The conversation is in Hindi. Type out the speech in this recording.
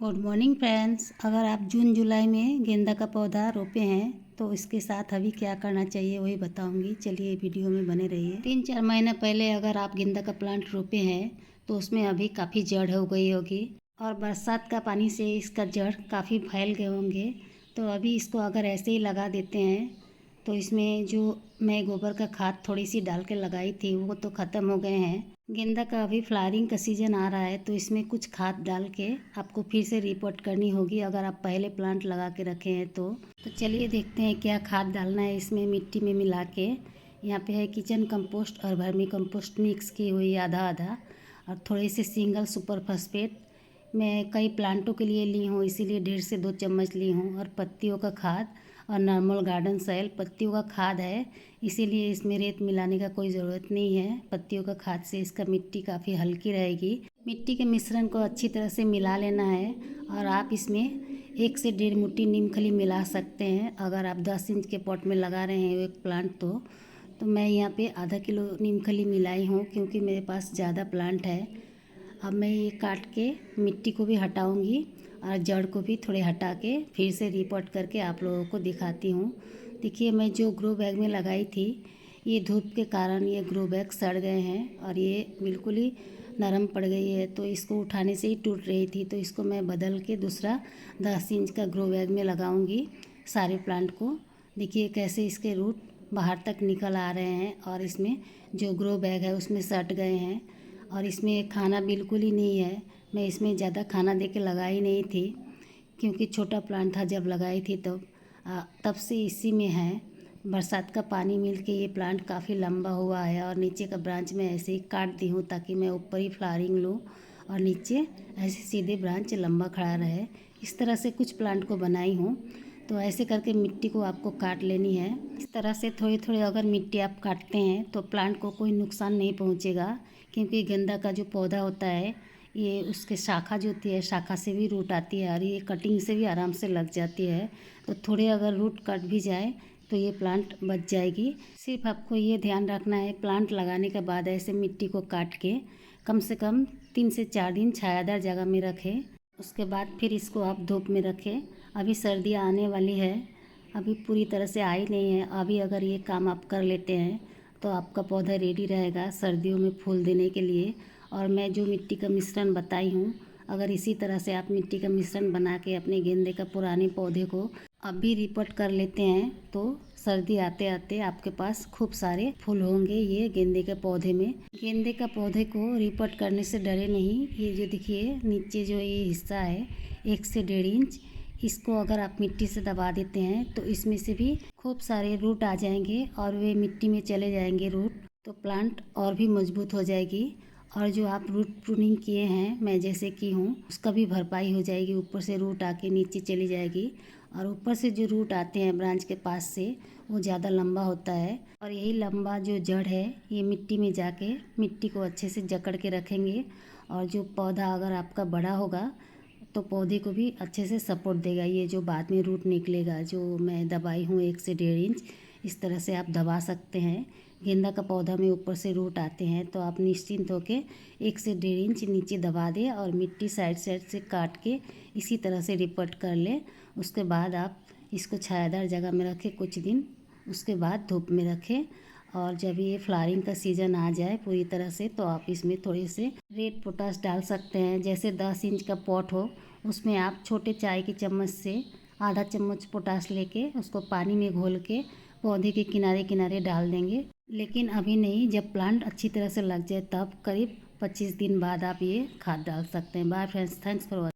Good morning friends. अगर आप जून जुलाई में गेंदा का पौधा रोपे हैं तो इसके साथ अभी क्या करना चाहिए वही बताऊंगी। चलिए वीडियो में बने रहिए। 3-4 महीने पहले अगर आप गेंदा का प्लांट रोपे हैं तो उसमें अभी काफ़ी जड़ हो गई होगी और बरसात का पानी से इसका जड़ काफ़ी फैल गए होंगे। तो अभी इसको अगर ऐसे ही लगा देते हैं तो इसमें जो मैं गोबर का खाद थोड़ी सी डाल के लगाई थी वो तो ख़त्म हो गए हैं। गेंदा का अभी फ्लावरिंग का सीज़न आ रहा है तो इसमें कुछ खाद डाल के आपको फिर से रिपोर्ट करनी होगी अगर आप पहले प्लांट लगा के रखे हैं तो चलिए देखते हैं क्या खाद डालना है इसमें। मिट्टी में मिला के यहाँ पे है किचन कंपोस्ट और वर्मी कंपोस्ट मिक्स की हुई आधा आधा और थोड़े से सिंगल सुपर फॉस्फेट मैं कई प्लांटों के लिए ली हूँ इसीलिए 1.5 से 2 चम्मच ली हूँ। और पत्तियों का खाद और नॉर्मल गार्डन सॉइल पत्तियों का खाद है इसीलिए इसमें रेत मिलाने का कोई ज़रूरत नहीं है। पत्तियों का खाद से इसका मिट्टी काफ़ी हल्की रहेगी। मिट्टी के मिश्रण को अच्छी तरह से मिला लेना है और आप इसमें 1 से 1.5 मुट्ठी नीमखली मिला सकते हैं। अगर आप 10 इंच के पॉट में लगा रहे हैं एक प्लांट तो मैं यहाँ पे आधा किलो नीमखली मिलाई हूँ क्योंकि मेरे पास ज़्यादा प्लांट है। अब मैं ये काट के मिट्टी को भी हटाऊंगी और जड़ को भी थोड़े हटा के फिर से रिपोर्ट करके आप लोगों को दिखाती हूँ। देखिए मैं जो ग्रो बैग में लगाई थी ये धूप के कारण ये ग्रो बैग सड़ गए हैं और ये बिल्कुल ही नरम पड़ गई है तो इसको उठाने से ही टूट रही थी। तो इसको मैं बदल के दूसरा 10 इंच का ग्रो बैग में लगाऊंगी सारे प्लांट को। देखिए कैसे इसके रूट बाहर तक निकल आ रहे हैं और इसमें जो ग्रो बैग है उसमें सट गए हैं और इसमें खाना बिल्कुल ही नहीं है। मैं इसमें ज़्यादा खाना दे के लगाई नहीं थी क्योंकि छोटा प्लांट था जब लगाई थी तब से इसी में है। बरसात का पानी मिल के ये प्लांट काफ़ी लंबा हुआ है और नीचे का ब्रांच मैं ऐसे ही काट दी हूँ ताकि मैं ऊपर ही फ्लावरिंग लूँ और नीचे ऐसे सीधे ब्रांच लंबा खड़ा रहे। इस तरह से कुछ प्लांट को बनाई हूँ। तो ऐसे करके मिट्टी को आपको काट लेनी है। इस तरह से थोड़ी थोड़ी अगर मिट्टी आप काटते हैं तो प्लांट को कोई नुकसान नहीं पहुँचेगा क्योंकि गेंदा का जो पौधा होता है ये उसके शाखा जो होती है शाखा से भी रूट आती है और ये कटिंग से भी आराम से लग जाती है। तो थोड़े अगर रूट कट भी जाए तो ये प्लांट बच जाएगी। सिर्फ आपको ये ध्यान रखना है प्लांट लगाने के बाद ऐसे मिट्टी को काट के कम से कम 3 से 4 दिन छायादार जगह में रखें। उसके बाद फिर इसको आप धूप में रखें। अभी सर्दियाँ आने वाली है, अभी पूरी तरह से आई नहीं है। अभी अगर ये काम आप कर लेते हैं तो आपका पौधा रेडी रहेगा सर्दियों में फूल देने के लिए। और मैं जो मिट्टी का मिश्रण बताई हूँ अगर इसी तरह से आप मिट्टी का मिश्रण बना के अपने गेंदे का पुराने पौधे को अब भी रिपोर्ट कर लेते हैं तो सर्दी आते आते आपके पास खूब सारे फूल होंगे ये गेंदे के पौधे में। गेंदे का पौधे को रिपोर्ट करने से डरे नहीं। ये जो देखिए नीचे जो ये हिस्सा है 1 से 1.5 इंच इसको अगर आप मिट्टी से दबा देते हैं तो इसमें से भी खूब सारे रूट आ जाएंगे और वे मिट्टी में चले जाएंगे रूट तो प्लांट और भी मजबूत हो जाएगी। और जो आप रूट प्रूनिंग किए हैं मैं जैसे की हूँ उसका भी भरपाई हो जाएगी। ऊपर से रूट आके नीचे चली जाएगी और ऊपर से जो रूट आते हैं ब्रांच के पास से वो ज़्यादा लंबा होता है और यही लंबा जो जड़ है ये मिट्टी में जाके मिट्टी को अच्छे से जकड़ के रखेंगे। और जो पौधा अगर आपका बड़ा होगा तो पौधे को भी अच्छे से सपोर्ट देगा। ये जो बाद में रूट निकलेगा जो मैं दबाई हूँ 1 से 1.5 इंच इस तरह से आप दबा सकते हैं। गेंदा का पौधा में ऊपर से रूट आते हैं तो आप निश्चिंत होके 1 से 1.5 इंच नीचे दबा दें और मिट्टी साइड साइड से काट के इसी तरह से रिपोर्ट कर लें। उसके बाद आप इसको छायादार जगह में रखें कुछ दिन, उसके बाद धूप में रखें। और जब ये फ्लावरिंग का सीज़न आ जाए पूरी तरह से तो आप इसमें थोड़े से रेड पोटाश डाल सकते हैं। जैसे 10 इंच का पॉट हो उसमें आप छोटे चाय की चम्मच से आधा चम्मच पोटाश लेके उसको पानी में घोल के पौधे के किनारे किनारे डाल देंगे। लेकिन अभी नहीं, जब प्लांट अच्छी तरह से लग जाए तब करीब 25 दिन बाद आप ये खाद डाल सकते हैं। Bye friends, thanks for watching.